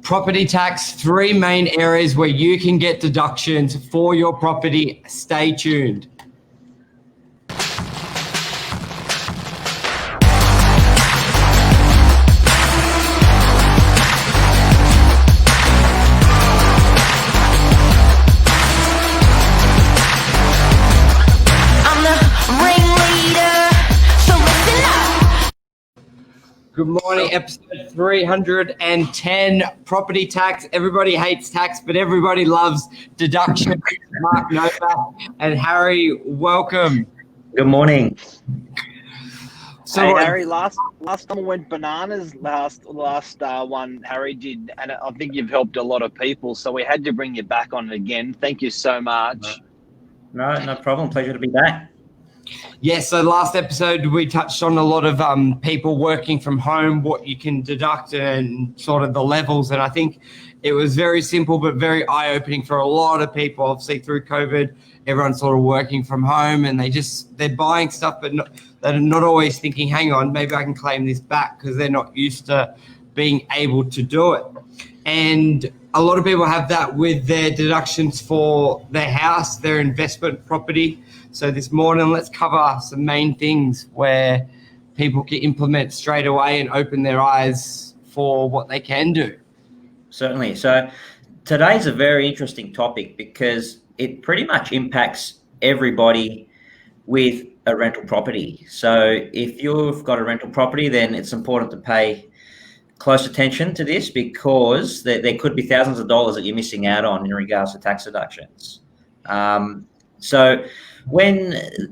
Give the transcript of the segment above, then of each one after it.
Property tax, 3 main areas where you can get deductions for your property. Stay tuned. Good morning, episode 310, property tax. Everybody hates tax, but everybody loves deduction. Mark Nova and Harry, welcome. Good morning. So hey, Harry, last time I went bananas, last one Harry did, and I think you've helped a lot of people, so we had to bring you back on it again. Thank you so much. No problem. Pleasure to be back. Yes, so last episode we touched on a lot of people working from home, what you can deduct and sort of the levels. And I think it was very simple but very eye-opening for a lot of people. Obviously through COVID, everyone's sort of working from home and they're buying stuff but they're not always thinking, hang on, maybe I can claim this back because they're not used to being able to do it. And a lot of people have that with their deductions for their house, their investment property. So this morning, let's cover some main things where people can implement straight away and open their eyes for what they can do. Certainly. So today's a very interesting topic because it pretty much impacts everybody with a rental property. So if you've got a rental property, then it's important to pay close attention to this because there could be thousands of dollars that you're missing out on in regards to tax deductions. So when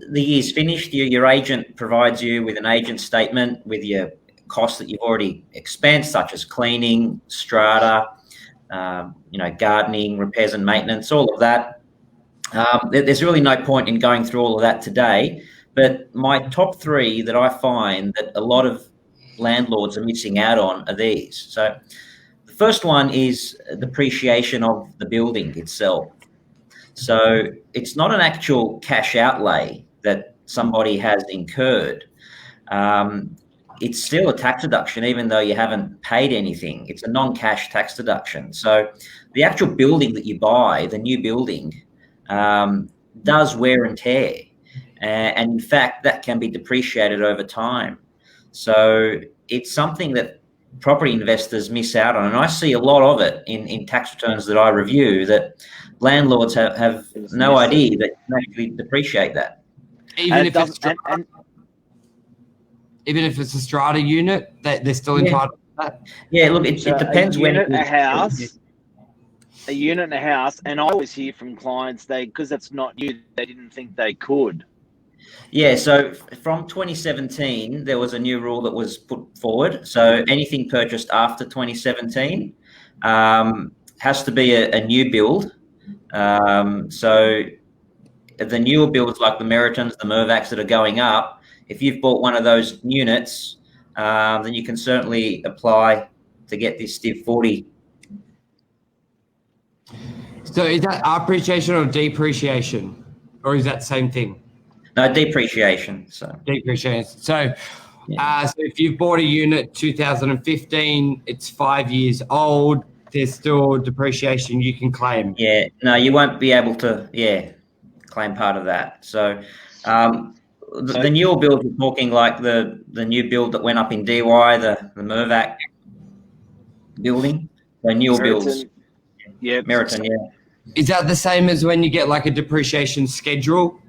the year's finished, your agent provides you with an agent statement with your costs that you've already expensed, such as cleaning, strata, gardening, repairs and maintenance, all of that. There's really no point in going through all of that today, but my top 3 that I find that a lot of landlords are missing out on are these. So the first one is depreciation of the building itself. So it's not an actual cash outlay that somebody has incurred. It's still a tax deduction, even though you haven't paid anything. It's a non-cash tax deduction. So the actual building that you buy, the new building, does wear and tear. And in fact, that can be depreciated over time. So it's something that property investors miss out on. And I see a lot of it in tax returns that I review, that landlords have no idea that you can actually depreciate that. Even if it's a strata unit, that they're still entitled to that? Yeah, look, it depends when a unit in a house, and I always hear from clients, because that's not new, they didn't think they could. Yeah, so from 2017, there was a new rule that was put forward. So anything purchased after 2017 has to be a new build. So the newer builds like the Meritons, the Mervacs that are going up, if you've bought one of those units, then you can certainly apply to get this Div 40. So is that appreciation or depreciation? Or is that the same thing? No, depreciation. Depreciation. So if you've bought a unit 2015, it's 5 years old, there's still depreciation you can claim. Yeah, no, you won't be able to, claim part of that. So the newer build, we're talking like the new build that went up in DY, the Mervac building, the newer builds. Yeah, Meriton, yeah. Is that the same as when you get like a depreciation schedule?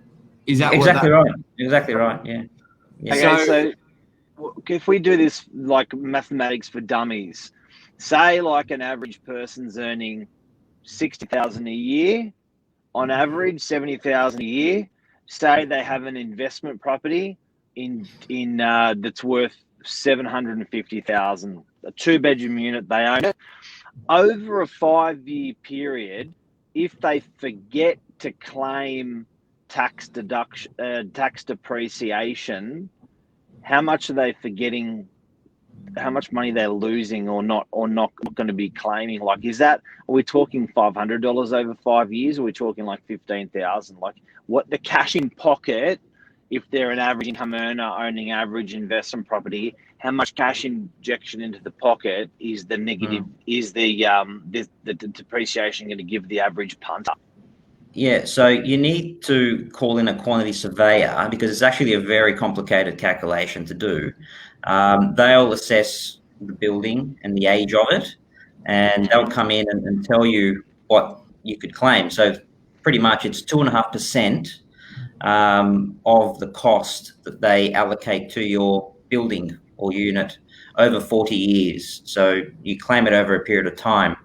Is that exactly right? Exactly right. Yeah. Okay, so if we do this like mathematics for dummies, say like an average person's earning $60,000 a year, on average $70,000 a year. Say they have an investment property in that's worth $750,000, a 2-bedroom unit, they own it. Over a 5-year period, if they forget to claim tax depreciation, how much are they forgetting? How much money they're losing or not going to be claiming? Like, are we talking $500 over 5 years? Or are we talking like $15,000? Like, what the cash in pocket, if they're an average income earner owning average investment property, how much cash injection into the pocket is the negative? Is the depreciation going to give the average punter? Yeah, so you need to call in a quantity surveyor because it's actually a very complicated calculation to do. They'll assess the building and the age of it, and they'll come in and tell you what you could claim. So pretty much it's 2.5% of the cost that they allocate to your building or unit over 40 years. So you claim it over a period of time.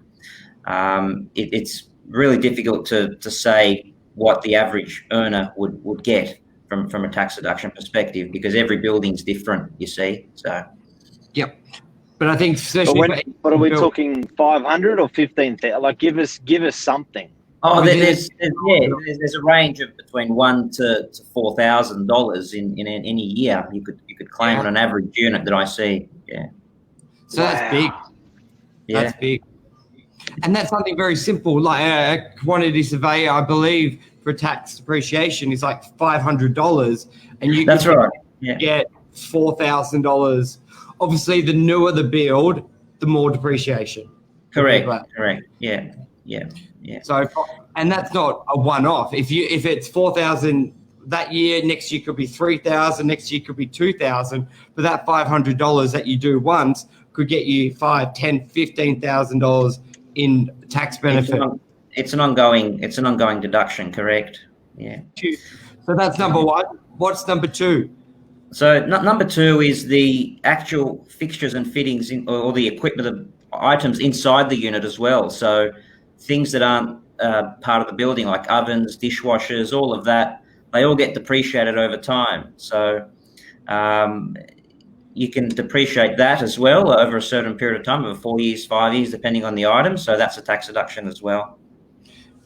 It's really difficult to say what the average earner would get from a tax deduction perspective because every building's different, you see. So, yep. But I think especially. But are we talking 500 or 15,000? Like, give us something. Oh, there's a range of between $1,000 to $4,000 in any year you could claim on an average unit that I see. Yeah. So that's big. Yeah. That's big. And that's something very simple, like a quantity surveyor, I believe, for tax depreciation is like $500, and you get $4,000. Obviously, the newer the build, the more depreciation. Correct. Yeah. So, and that's not a one-off. If it's 4,000 that year, next year could be 3,000, next year could be 2,000. But that $500 that you do once could get you $5,000, $10,000, $15,000 in tax benefit. It's an ongoing deduction, correct? Yeah. So that's number one. What's number two? So number two is the actual fixtures and fittings or the equipment of items inside the unit as well. So things that aren't part of the building, like ovens, dishwashers, all of that, they all get depreciated over time. So you can depreciate that as well over a certain period of time, over 4 years, 5 years, depending on the item. So that's a tax deduction as well.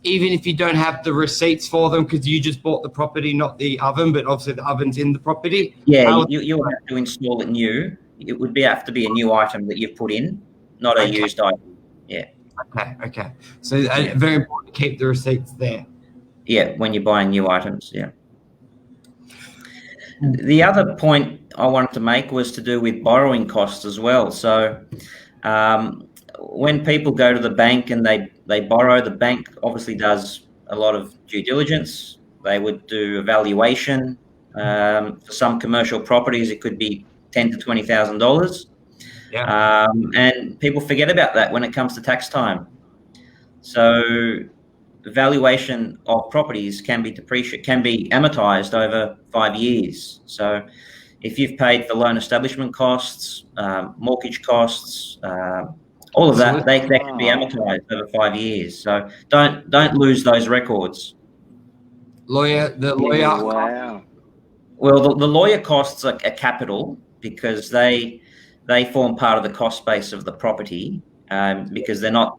Even if you don't have the receipts for them because you just bought the property, not the oven, but obviously the oven's in the property? Yeah, you'll have to install it new. It would have to be a new item that you've put in, not a used item. Yeah. Okay. So very important to keep the receipts there. Yeah, when you're buying new items, yeah. The other point I wanted to make was to do with borrowing costs as well. So when people go to the bank and they borrow, the bank obviously does a lot of due diligence. They would do evaluation. For some commercial properties, it could be $10,000 to $20,000. Yeah. And people forget about that when it comes to tax time. So valuation of properties can be amortized over 5 years. So if you've paid for loan establishment costs, mortgage costs, all of that, they can be amortized over 5 years. So don't lose those records. Lawyer. Wow. Well, the lawyer costs are capital because they form part of the cost base of the property because you're not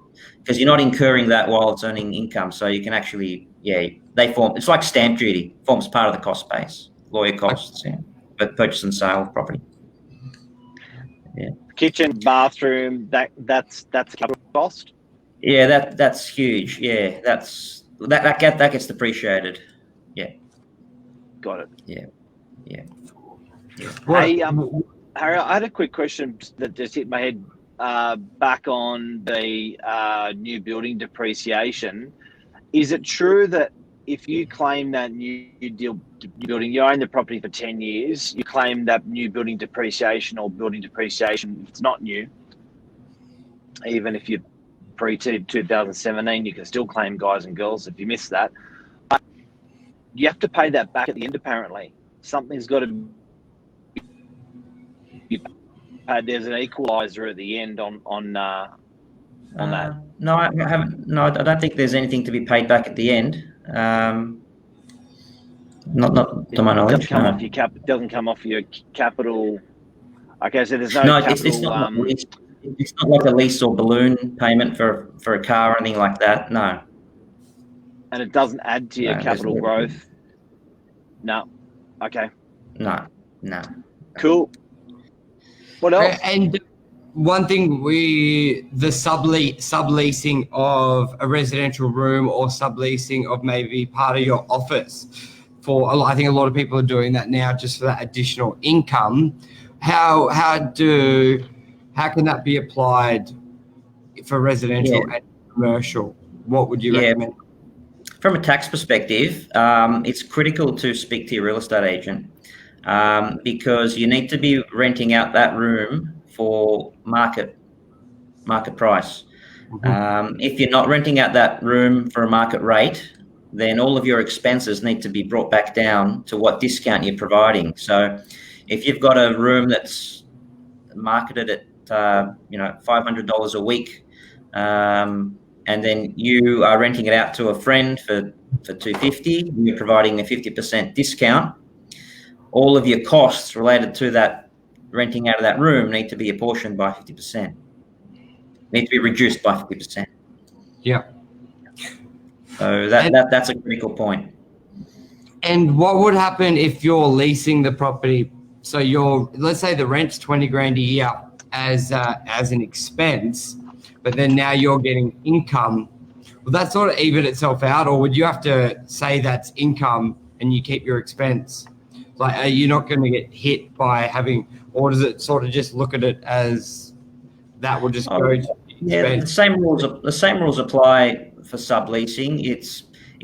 incurring that while it's earning income. So you can actually, it's like stamp duty, forms part of the cost base, lawyer costs, but purchase and sale of property. Yeah. Kitchen, bathroom, that's capital cost? Yeah, that's huge. Yeah, that gets depreciated. Yeah. Got it. Yeah. Hey, Harry, I had a quick question that just hit my head back on the new building depreciation. Is it true that if you claim that new building, you own the property for 10 years, you claim that new building depreciation or building depreciation, if it's not new, even if you're pre-2017, you can still claim, guys and girls, if you missed that. But you have to pay that back at the end, apparently. Something's got to be there's an equalizer at the end on that. No, I haven't. No, I don't think there's anything to be paid back at the end. Not to my knowledge. Doesn't come off your capital. Okay, so there's no capital. It's not like a lease or balloon payment for a car or anything like that. No. And it doesn't add to your capital growth. No. Okay. No. Cool. What else? And one thing, the subleasing of a residential room or subleasing of maybe part of your office. I think a lot of people are doing that now just for that additional income. how can that be applied for residential and commercial? What would you recommend? From a tax perspective, it's critical to speak to your real estate agent because you need to be renting out that room for market price. If you're not renting out that room for a market rate, then all of your expenses need to be brought back down to what discount you're providing. So if you've got a room that's marketed at $500 a week, and then you are renting it out to a friend for $250, you're providing a 50% discount, all of your costs related to that renting out of that room need to be apportioned by 50%. Need to be reduced by 50%. Yeah. So that's a critical point. And what would happen if you're leasing the property? So let's say the rent's 20 grand a year as an expense, but then now you're getting income. Will that sort of even itself out, or would you have to say that's income and you keep your expense? Like, are you not going to get hit by having, or does it sort of just look at it as that will just go to expense? Yeah, the same rules apply for subleasing. You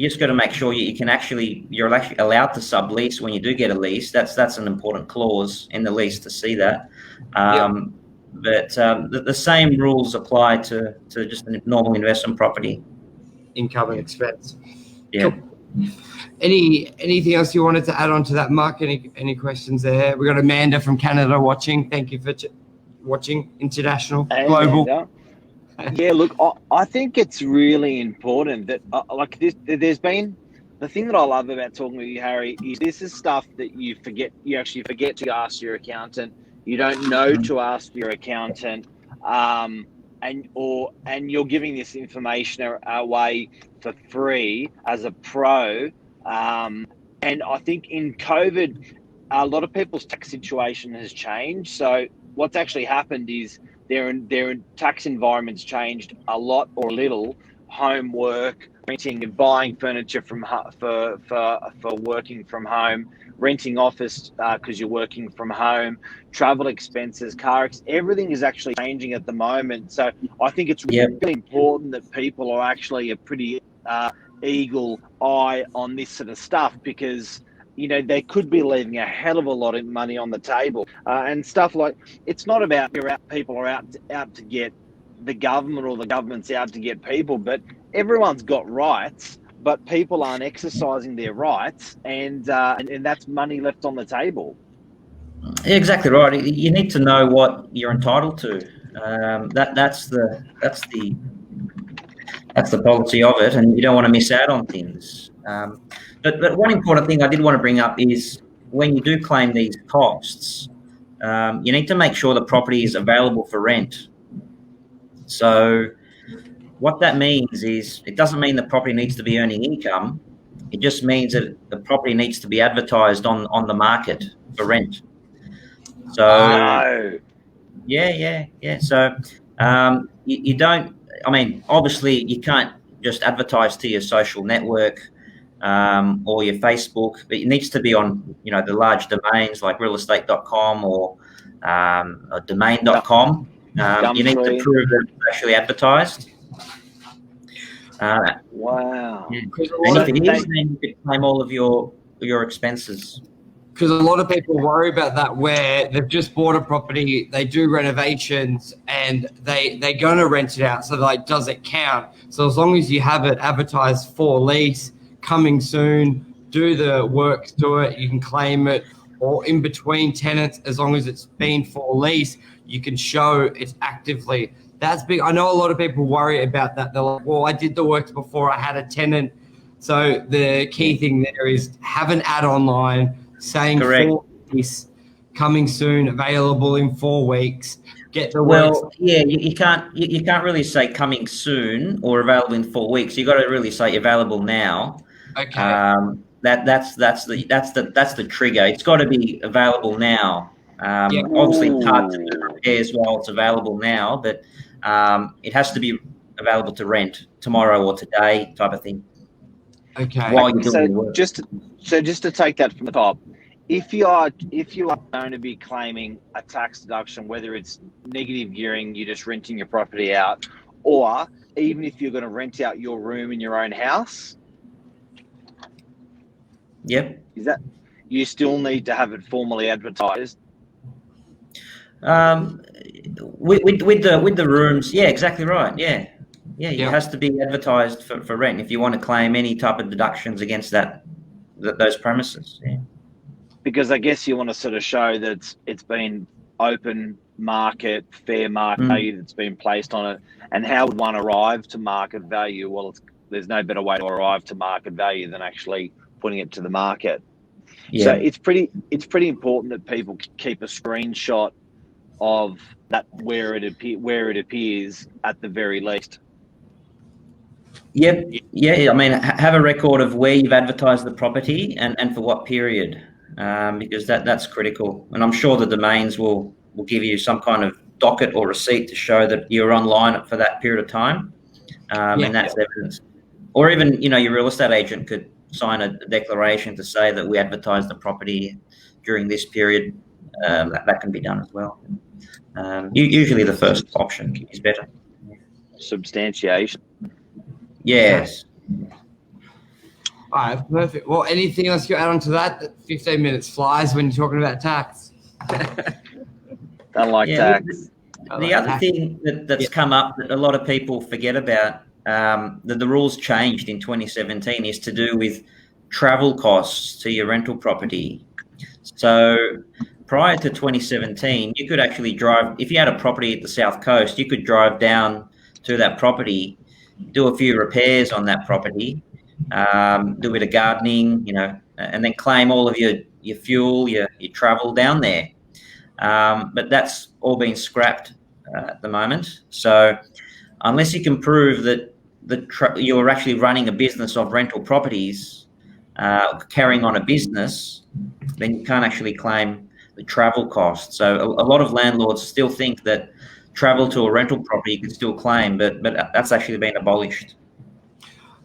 just got to make sure you're actually allowed to sublease when you do get a lease. That's an important clause in the lease to see that. But the same rules apply to just a normal investment property. Income and expense. Yeah. Cool. Anything else you wanted to add on to that, Mark? Any questions there? We got Amanda from Canada watching. Thank you for watching. International, global. Amanda. Yeah, look, I think it's really important that like this. There's been the thing that I love about talking with you, Harry, is this is stuff that you forget. You actually forget to ask your accountant. You don't know to ask your accountant, and you're giving this information away for free as a pro. And I think in COVID, a lot of people's tax situation has changed. So what's actually happened is their tax environment's changed a lot or little. Homework, renting and buying furniture for working from home, renting office because you're working from home, travel expenses, everything is actually changing at the moment. So I think it's really important that people are actually a pretty eagle eye on this sort of stuff, because they could be leaving a hell of a lot of money on the table and stuff like. It's not about people are out to get the government or the government's out to get people, but everyone's got rights, but people aren't exercising their rights, and that's money left on the table. Yeah, exactly right. You need to know what you're entitled to. That's the policy of it, and you don't want to miss out on things. But one important thing I did want to bring up is when you do claim these costs, you need to make sure the property is available for rent. So what that means is it doesn't mean the property needs to be earning income. It just means that the property needs to be advertised on the market for rent. So yeah. So you don't. I mean, obviously, you can't just advertise to your social network or your Facebook, but it needs to be on, the large domains like realestate.com or domain.com. You need to prove that it's actually advertised. Wow. Yeah. And if it is, then you can claim all of your expenses. Because a lot of people worry about that, where they've just bought a property, they do renovations, and they're going to rent it out. So like, does it count? So as long as you have it advertised for lease, coming soon, do the work to it, you can claim it, or in between tenants, as long as it's been for lease, you can show it's actively. That's big. I know a lot of people worry about that. They're like, well, I did the works before I had a tenant. So the key thing there is have an ad online saying for lease, coming soon, available in 4 weeks. Get the works. Well, yeah, you can't really say coming soon or available in 4 weeks. You got to really say available now. Okay. That's the trigger. It's got to be available now. Obviously, it's hard to do repairs while it's available now, but it has to be available to rent tomorrow or today, type of thing. Okay. While you're doing the work. Just to take that from the top, if you are going to be claiming a tax deduction, whether it's negative gearing, you're just renting your property out, or even if you're going to rent out your room in your own house, Yep. is that you still need to have it formally advertised? With the rooms, yeah, exactly right. Yeah, it Yeah. has to be advertised for rent if you want to claim any type of deductions against those premises. Yeah. Because I guess you want to sort of show that it's been open market, fair market value that's been placed on it. And how would one arrive to market value? Well, there's no better way to arrive to market value than actually putting it to the market. Yeah. So it's pretty important that people keep a screenshot of that where it appears at the very least. Yep. Yeah. I mean, have a record of where you've advertised the property and for what period, because that's critical. And I'm sure the domains will give you some kind of docket or receipt to show that you're online for that period of time, and that's evidence. Or even, your real estate agent could sign a declaration to say that we advertised the property during this period. That can be done as well. Usually the first option is better. Substantiation. Yes. All right, perfect. Well, anything else you add on to that? 15 minutes flies when you're talking about tax. Don't like tax. The other thing that's come up that a lot of people forget about, that the rules changed in 2017, is to do with travel costs to your rental property. So prior to 2017, you could actually drive, if you had a property at the South Coast, you could drive down to that property, do a few repairs on that property, do a bit of gardening, and then claim all of your fuel, your travel down there. But that's all been scrapped at the moment. So unless you can prove that you're actually running a business of rental properties, carrying on a business, then you can't actually claim the travel costs. So a lot of landlords still think that travel to a rental property you can still claim, but that's actually been abolished.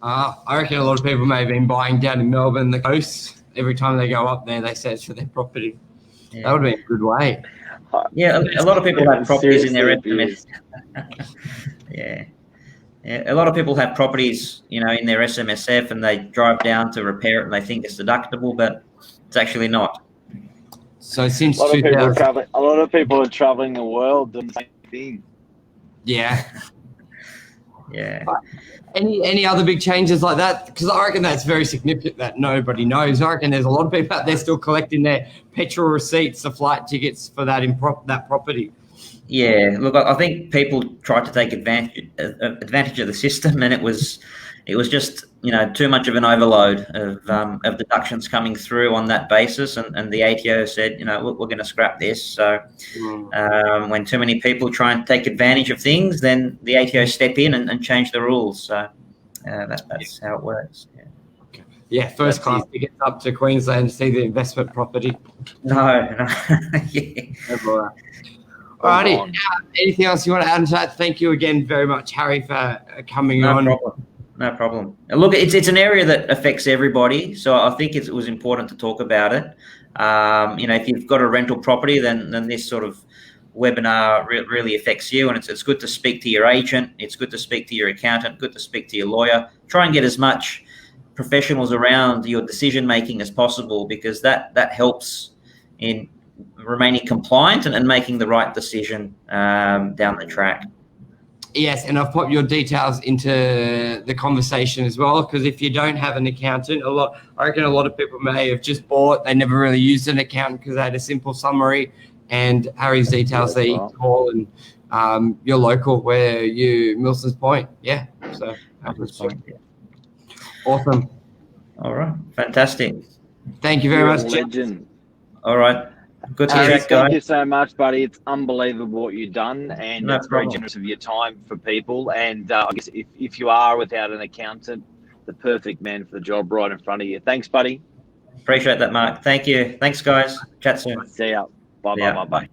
I reckon a lot of people may have been buying down in Melbourne, the coast. Every time they go up there, they search for their property. Yeah. That would be a good way. Yeah, a lot of people have properties in their SMS. Yeah, a lot of people have properties, in their SMSF, and they drive down to repair it, and they think it's deductible, but it's actually not. So since a lot of people are traveling the world doing the same thing. Yeah. Yeah. Any other big changes like that? Because I reckon that's very significant that nobody knows. I reckon there's a lot of people out there still collecting their petrol receipts, the flight tickets for that that property. Yeah, look, I think people tried to take advantage of the system, and it was just too much of an overload of deductions coming through on that basis, and the ATO said we're going to scrap this. So when too many people try and take advantage of things, then the ATO step in and change the rules. So that's how it works. Yeah. Okay. Yeah, first class tickets up to Queensland to see the investment property. No. Yeah. Alrighty. Anything else you want to add to that? Thank you again very much, Harry, for coming on. No problem. Look, it's an area that affects everybody, so I think it was important to talk about it. If you've got a rental property, then this sort of webinar really affects you, and it's good to speak to your agent. It's good to speak to your accountant. Good to speak to your lawyer. Try and get as much professionals around your decision making as possible, because that helps in remaining compliant and making the right decision down the track. Yes, and I've put your details into the conversation as well, because if you don't have an accountant, I reckon a lot of people may have just bought, they never really used an accountant because they had a simple summary, and Harry's details that you call, and you're local, where you Milsons Point. Yeah, so awesome. All right, fantastic. Thank you very much, legend. All right. Good to chat, guys. Thank you so much, buddy. It's unbelievable what you've done, and it's very generous of your time for people. And I guess if you are without an accountant, the perfect man for the job right in front of you. Thanks, buddy. Appreciate that, Mark. Thank you. Thanks, guys. Chat soon. See ya. Bye.